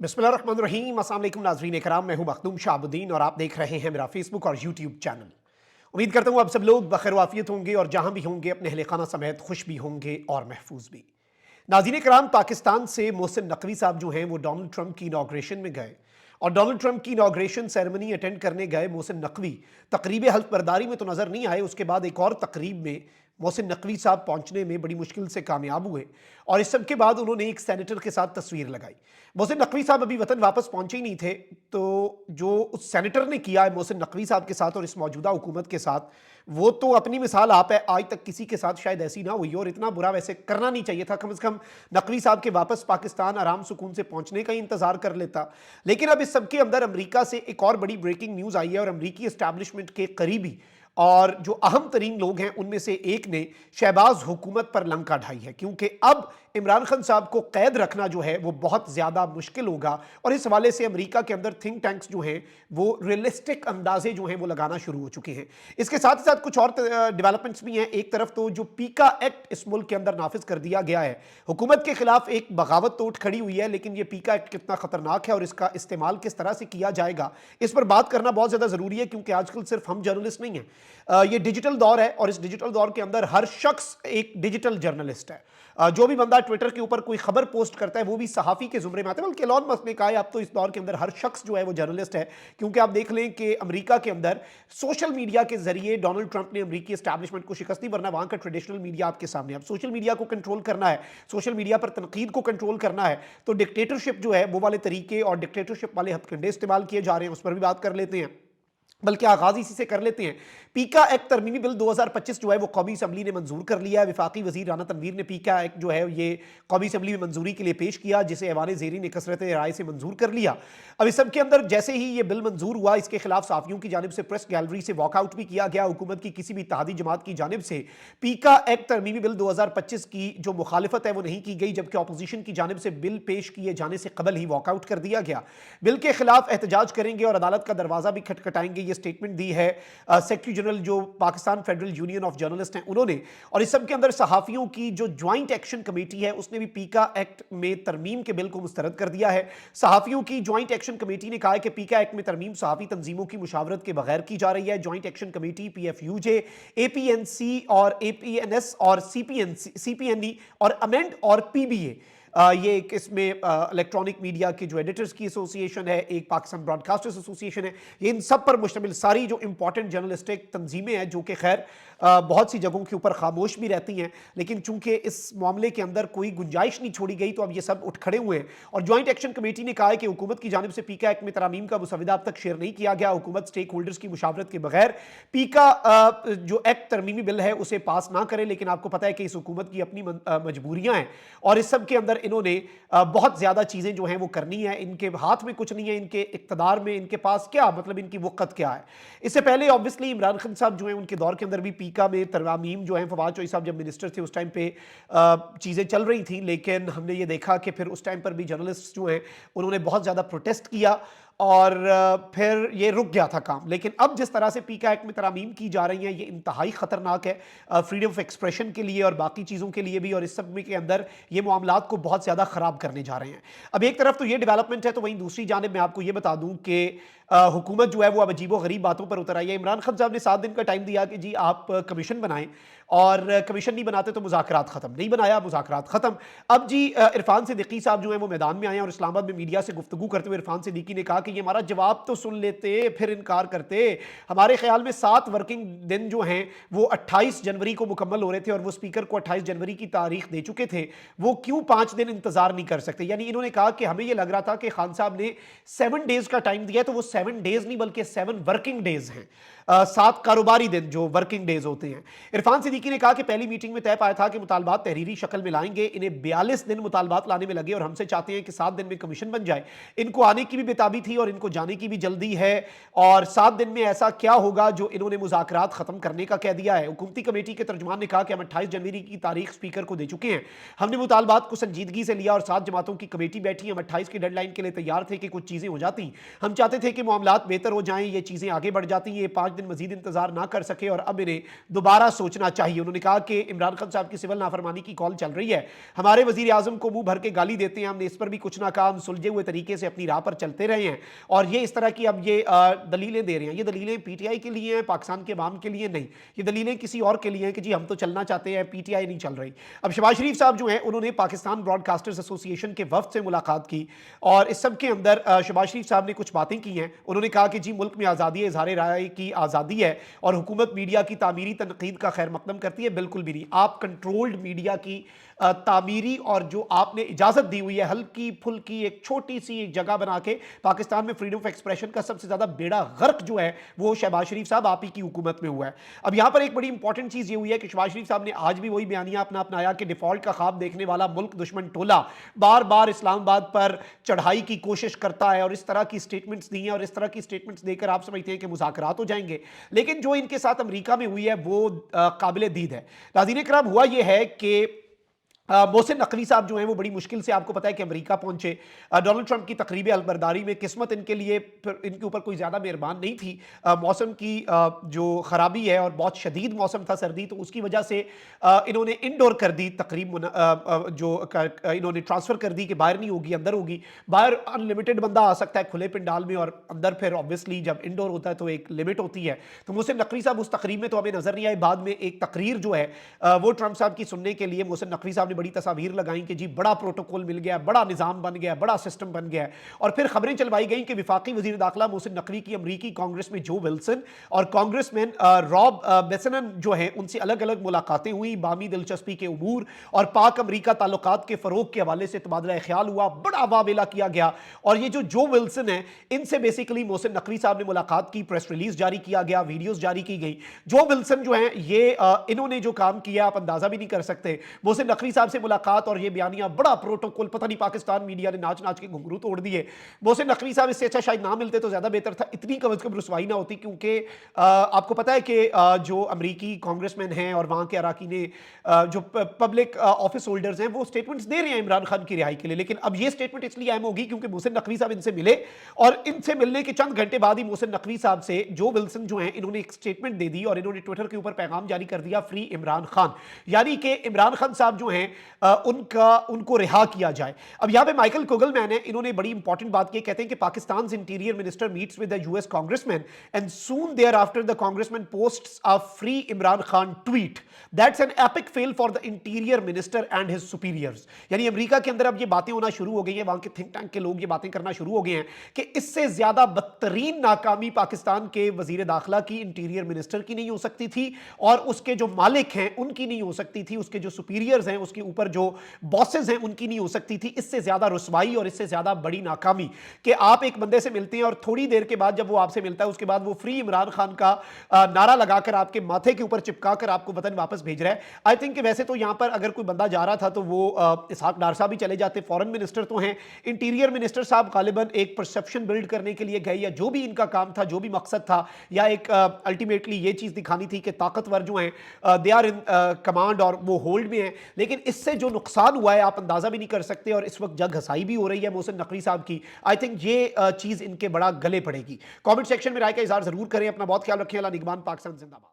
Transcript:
बिस्मिल्लाहिर्रहमानिर्रहीम। अस्सलाम वालेकुम नाज़रीन इकराम, मैं हूं मखदूम शाहबुद्दीन और आप देख रहे हैं मेरा फेसबुक और यूट्यूब चैनल। उम्मीद करता हूं आप सब लोग बखैर वाफियत होंगे और जहां भी होंगे अपने अहले खाना समेत खुश भी होंगे और महफूज भी। नाज़रीन इकराम, पाकिस्तान से मोहसिन नकवी साहब जो हैं वो डोनाल्ड ट्रंप की इनॉग्रेशन में गए और डोनाल्ड ट्रंप की इनॉग्रेशन सेरेमनी अटेंड करने गए मोहसिन नकवी तकरीब हल्फ बरदारी में तो नजर नहीं आए। उसके बाद एक और तकरीब में मोहसिन नकवी साहब पहुंचने में बड़ी मुश्किल से कामयाब हुए और इस सब के बाद उन्होंने एक सेनेटर के साथ तस्वीर लगाई। मोहसिन नकवी साहब अभी वतन वापस पहुंचे ही नहीं थे, तो जो उस सेनेटर ने किया है मोहसिन नकवी साहब के साथ और इस मौजूदा हुकूमत के साथ, वो तो अपनी मिसाल आप है। आज तक किसी के साथ शायद ऐसी ना हुई और इतना बुरा वैसे करना नहीं चाहिए था। कम से कम नकवी साहब के वापस पाकिस्तान आराम सुकून से पहुंचने का ही इंतजार कर लेता। लेकिन अब इस सब के अंदर अमेरिका से एक और बड़ी ब्रेकिंग न्यूज आई है और अमेरिकी एस्टैब्लिशमेंट के करीबी और जो अहम तरीन लोग हैं उनमें से एक ने शहबाज हुकूमत पर लंका ढाई है, क्योंकि अब इमरान खान साहब को कैद रखना जो है वो बहुत ज्यादा मुश्किल होगा। और इस हवाले से अमेरिका के अंदर थिंक टैंक्स जो हैं वो रियलिस्टिक अंदाजे जो हैं वो लगाना शुरू हो चुके हैं। इसके साथ ही साथ कुछ और डेवलपमेंट्स भी हैं। एक तरफ तो जो पीका एक्ट इस मुल्क के अंदर नाफिज कर दिया गया है, हुकूमत के खिलाफ एक बगावत तो उठ खड़ी हुई है, लेकिन ये पीका एक्ट कितना खतरनाक है और इसका इस्तेमाल किस तरह से किया जाएगा, इस पर बात करना बहुत ज्यादा जरूरी है। क्योंकि आजकल सिर्फ हम जर्नलिस्ट नहीं हैं, ये डिजिटल दौर है और इस डिजिटल दौर के अंदर हर शख्स एक डिजिटल जर्नलिस्ट है। जो भी बंदा ट्विटर के ऊपर कोई खबर पोस्ट करता है वो भी सहाफी के जुमरे में आता है। बल्कि एलन मस्क ने कहा है अब तो इस दौर के अंदर हर शख्स जो है वो जर्नलिस्ट है। क्योंकि आप देख लें कि अमेरिका के अंदर सोशल मीडिया के जरिए डोनाल्ड ट्रंप ने अमेरिकी एस्टैब्लिशमेंट को शिकस्त दी, वरना वहां का ट्रेडिशनल मीडिया आपके सामने। अब सोशल मीडिया को कंट्रोल करना है, सोशल मीडिया पर तनकीद को कंट्रोल करना है, तो डिक्टेटरशिप जो है वो वाले तरीके और डिक्टेटरशिप वाले हथकंडे इस्तेमाल किए जा रहे हैं, उस पर भी बात कर लेते हैं। बल्कि आगाज इसी से कर लेते हैं। पीका एक्ट तरमीमी बिल 2025 जो है वो कौमी असम्बली ने मंजूर कर लिया है। विफाकी वजीर राना तनवीर ने पीका एक्ट जो है ये कौमी असम्बली में मंजूरी के लिए पेश किया, जिसे ऐवान ज़ेरी ने कसरत राय से मंजूर कर लिया। अब इस सब के अंदर जैसे ही ये बिल मंजूर हुआ, इसके खिलाफ साफियों की जानिब से प्रेस गैलरी से वॉकआउट भी किया गया। हुकूमत की किसी भी इत्तेहादी जमात की जानिब से पीका एक्ट तरमीमी बिल 2025 की जो मुखालिफत है वो नहीं की गई, जबकि अपोजिशन की जानिब से बिल पेश किए जाने से कबल ही वॉकआउट कर दिया गया। बिल के खिलाफ एहतजाज करेंगे और अदालत का दरवाजा भी खटखटाएंगे, ये स्टेटमेंट दी है सेक्रेटरी जनरल जो Pakistan federal union of journalist हैं उन्होंने। और इस सब के अंदर सहाफियों की जो ज्वाइंट एक्शन कमेटी है उसने भी पीका एक्ट में तरमीम के बिल को मुस्तरद कर दिया है। सहाफियों की ज्वाइंट एक्शन कमेटी ने कहा है कि पीका एक्ट में तरमीम सहाफी तंजीमों की मुशावरत के बगैर की जा रही है। ज्वाइंट एक्शन कमेटी पीएफयूजे, एपीएनसी और एपीएनएस और सीपीएनई और अमेंड और पीबीए, ये एक इसमें इलेक्ट्रॉनिक मीडिया के जो एडिटर्स की एसोसिएशन है, एक पाकिस्तान ब्रॉडकास्टर्स एसोसिएशन है, ये इन सब पर मुश्तमिल सारी जो इंपॉर्टेंट जर्नलिस्टिक तंजीमें हैं, जो कि खैर बहुत सी जगहों के ऊपर खामोश भी रहती हैं, लेकिन चूंकि इस मामले के अंदर कोई गुंजाइश नहीं छोड़ी गई तो अब ये सब उठ खड़े हुए हैं। और ज्वाइंट एक्शन कमेटी ने कहा है कि हुकूमत की जानिब से पीका एक्ट में तरामीम का मुसविदा अब तक शेयर नहीं किया गया। हुकूमत स्टेक होल्डर्स की मुशावरत के बगैर पीका जो एक्ट तरमीमी बिल है उसे पास ना करे। लेकिन आपको पता है कि इस हुकूमत की अपनी मजबूरियां हैं और इस सब के अंदर इन्होंने बहुत ज्यादा चीजें जो हैं वो करनी है। इनके हाथ में कुछ नहीं है, इनके इक्तदार में इनके पास क्या, मतलब इनकी वक़्त क्या है। इससे पहले ऑब्वियसली इमरान खान साहब जो हैं उनके दौर के अंदर भी पीका में तरमीम जो है, फवाद चौधरी साहब जब मिनिस्टर थे उस टाइम पे चीजें चल रही थी, लेकिन हमने ये देखा कि फिर उस टाइम पर भी जर्नलिस्ट जो हैं उन्होंने बहुत ज्यादा प्रोटेस्ट किया और फिर ये रुक गया था काम। लेकिन अब जिस तरह से पीका एक्ट में तरामीम की जा रही हैं ये इंतहाई खतरनाक है फ्रीडम ऑफ एक्सप्रेशन के लिए और बाकी चीज़ों के लिए भी। और इस सब में के अंदर ये मामलात को बहुत ज़्यादा ख़राब करने जा रहे हैं। अब एक तरफ तो ये डेवलपमेंट है, तो वहीं दूसरी जानिब मैं आपको ये बता दूं कि हुकूमत जो है वो अब अजीबो गरीब बातों पर उतर आई है। इमरान खान साहब ने 7 दिन का टाइम दिया कि जी आप कमीशन बनाएं, और कमीशन नहीं बनाते तो मुज़ाकरात खत्म। नहीं बनाया, मुज़ाकरात खत्म। अब जी इरफान सिद्दीकी साहब जो हैं वो मैदान में आए और इस्लामाबाद में मीडिया से गुफ्तगू करते हुए इरफान सिद्दीकी ने कहा कि ये हमारा जवाब तो सुन लेते फिर इनकार करते। हमारे ख्याल में 7 वर्किंग दिन जो हैं वो 28 जनवरी को मुकम्मल हो रहे थे और वो स्पीकर को 28 जनवरी की तारीख दे चुके थे, वो क्यों 5 दिन इंतजार नहीं कर सकते। यानी इन्होंने कहा कि हमें ये लग रहा था कि खान साहब ने 7 डेज का टाइम दिया, तो वो 7 डेज नहीं बल्कि 7 वर्किंग डेज हैं, 7 कारोबारी दिन जो वर्किंग डेज होते हैं। इरफान सिद्दीकी ने कहा कि पहली मीटिंग में तय पाया था कि मुतालबात तहरीरी शक्ल में लाएंगे। इन्हें 42 दिन मुतालबात लाने में लगे और हमसे चाहते हैं कि 7 दिन में कमीशन बन जाए। इनको आने की भी बेताबी थी, थी और इनको जाने की भी जल्दी है, और 7 दिन में ऐसा क्या होगा जो इन्होंने मुज़ाकरात खत्म करने का कह दिया है। हुकूमती कमेटी के तर्जुमान ने कहा कि हम 28 जनवरी की तारीख स्पीकर को दे चुके हैं, हमने मुतालबात को संजीदगी से लिया और 7 जमातों की कमेटी बैठी, हम 28 की डेडलाइन के लिए तैयार थे कि कुछ चीजें हो जाती, हम चाहते थे कि मामलात बेहतर हो जाएं, ये चीजें आगे बढ़ जाती, ये 5 दिन मजीद इंतजार ना कर सके और अब इन्हें दोबारा सोचना चाहिए। उन्होंने कहा कि इमरान खान साहब की सिविल नाफरमानी की कॉल चल रही है, हमारे वजीर आजम को मुंह भर के गाली देते हैं, हमने इस पर भी कुछ ना कहा, हम सुलझे हुए तरीके से अपनी राह पर चलते रहे हैं, और ये इस तरह की अब ये दलीलें दे रहे हैं। ये दलीलें पीटीआई के लिए हैं, पाकिस्तान के अवाम के लिए नहीं, ये दलीलें किसी और के लिए हैं कि जी हम तो चलना चाहते हैं, पीटीआई नहीं चल रही। अब शहबाज शरीफ साहब जो हैं उन्होंने पाकिस्तान ब्रॉडकास्टर्स एसोसिएशन के वफ्द से मुलाकात की और इस सब के अंदर शहबाज शरीफ साहब ने कुछ बातें की हैं। उन्होंने कहा कि जी मुल्क में आज़ादी है, इज़हार राय की आज़ादी है और हुकूमत मीडिया की तामीरी तनकीद का खैर मकदम करती है, बिल्कुल भी नहीं। आप कंट्रोल्ड मीडिया की तामीरी और जो आपने इजाजत दी हुई है हल्की फुल्की एक छोटी सी एक जगह बना के पाकिस्तान में फ्रीडम ऑफ एक्सप्रेशन का सबसे ज्यादा बेड़ा गर्क जो है वो शहबाज शरीफ साहब आप ही की हुकूमत में हुआ है। अब यहां पर एक बड़ी इंपॉर्टेंट चीज ये हुई है कि शहबाज शरीफ साहब ने आज भी वही बयानिया अपना अपनाया कि डिफॉल्ट का ख्वाब देखने वाला मुल्क दुश्मन टोला बार बार इस्लामाबाद पर चढ़ाई की कोशिश करता है और इस तरह की स्टेटमेंट्स दी हैं और इस तरह की स्टेटमेंट्स देकर आप समझते हैं कि मुज़ाकरात हो जाएंगे, लेकिन जो इनके साथ अमेरिका में हुई है वो काबिल दीद है। नाज़रीन इकराम, हुआ ये है कि मोहसिन नकवी साहब जो हैं वो बड़ी मुश्किल से, आपको पता है कि अमेरिका पहुंचे, डोनाल्ड ट्रंप की तकरीब अलबरदारी में किस्मत इनके लिए इनके ऊपर कोई ज़्यादा मेहरबान नहीं थी। मौसम की जो ख़राबी है और बहुत शदीद मौसम था, सर्दी, तो उसकी वजह से इन्होंने इंडोर कर दी तकरीब, इन्होंने ट्रांसफ़र कर दी कि बाहर नहीं होगी अंदर होगी। बाहर अनलिमिटेड बंदा आ सकता है खुले पंडाल में, और अंदर फिर ऑब्वियसली जब इंडोर होता है तो एक लिमिट होती है। तो मोहसिन नकवी साहब उस तकरीब में तो हमें नज़र नहीं आए। बाद में एक तकरीर जो है वो ट्रंप साहब की सुनने के लिए मोहसिन नकवी साहब ने बड़ी तस्वीर लगाई कि जी बड़ा प्रोटोकॉल मिल गया, बड़ा निजाम बन गया, बड़ा सिस्टम बन गया। और फिर खबरें चलवाई गई कि विफाकी वजीर दाखिला मोहसिन नकवी की अमरीकी कांग्रेस में जो विल्सन और कांग्रेसमैन रॉब बेसनन जो है उनसे अलग अलग मुलाकातें हुई, बामी दिलचस्पी के उमूर और पाक अमरीका ताल्लुकात के फरोग के हवाले से तबादला ख्याल हुआ, बड़ा वावेला किया गया। और ये जो विल्सन है इनसे बेसिकली मोहसिन नकवी साहब ने मुलाकात की, प्रेस रिलीज जारी किया गया, वीडियोस जारी की गई। जो विल्सन जो है ये इन्होंने जो काम किया आप अंदाजा भी नहीं कर सकते। मोहसिन नकवी साहब से मुलाकात और ये बयानिया, बड़ा प्रोटोकॉल, पता नहीं पाकिस्तान मीडिया ने नाच नाच के घुंघरू तोड़ दिए। मोहसिन नकवी साहब इससे अच्छा शायद ना मिलते तो ज्यादा बेहतर था, इतनी कम से कम रुसवाई ना होती, क्योंकि आपको पता है कि जो अमरीकी कांग्रेसमैन हैं और वहां के अराकीने जो पब्लिक ऑफिस होल्डर्स हैं वो स्टेटमेंट्स दे रहे हैं इमरान खान की रिहाई के लिए, लेकिन अब ये स्टेटमेंट इसलिए अहम होगी क्योंकि मोहसिन नकवी साहब इनसे मिले और इनसे मिलने के चंद घंटे बाद ही मोहसिन नकवी साहब से जो विल्सन जो हैं इन्होंने एक स्टेटमेंट दे दी और इन्होंने ट्विटर के ऊपर पैगाम जारी कर दिया, फ्री इमरान खान, यानी कि इमरान खान साहब जो हैं उनको रिहा किया जाए। अब यहां पे माइकल कोगलमैन है, इन्होंने बड़ी इंपॉर्टेंट बात की, कहते हैं कि Pakistan interior minister meets with the US congressman and soon thereafter the congressman posts a free Imran Khan tweet, that's an epic fail for the interior minister and his superiors. यानी अमेरिका के अंदर अब ये बातें होना शुरू हो गई हैं, वहां के थिंक टैंक के लोग ये बातें करना शुरू हो गए हैं कि इससे ज्यादा बदतरीन नाकामी पाकिस्तान के वजीर दाखिला की इंटीरियर मिनिस्टर की नहीं हो सकती थी और उसके जो मालिक हैं उनकी नहीं हो सकती थी, उसके जो सुपीरियर्स हैं, उसके ऊपर जो बॉसेस हैं उनकी नहीं हो सकती थी। इससे ज्यादा रुसवाई और इससे ज्यादा बड़ी नाकामी कि आप एक बंदे से मिलते हैं और थोड़ी देर के बाद जब वो आपसे मिलता है उसके बाद वो फ्री इमरान खान का नारा लगाकर आपके माथे के ऊपर चिपकाकर आपको वतन वापस भेज रहा है। आई थिंक कि वैसे तो यहां पर अगर कोई बंदा जा रहा था तो वो इसहाक डार साहब भी चले जाते, फॉरेन मिनिस्टर तो हैं, इंटीरियर मिनिस्टर साहब गालिबन एक परसेप्शन बिल्ड करने के लिए गए या जो भी इनका काम था, जो भी मकसद था, या एक अल्टीमेटली ये चीज दिखानी थी कि ताकतवर जो हैं दे आर इन कमांड और वो होल्ड में है। लेकिन इससे जो नुकसान हुआ है आप अंदाजा भी नहीं कर सकते और इस वक्त जग हसाई भी हो रही है मोहसिन नकवी साहब की। आई थिंक ये चीज इनके बड़ा गले पड़ेगी। कमेंट सेक्शन में राय का इजहार जरूर करें, अपना बहुत ख्याल रखें। अल्लाह निगहबान, पाकिस्तान जिंदाबाद।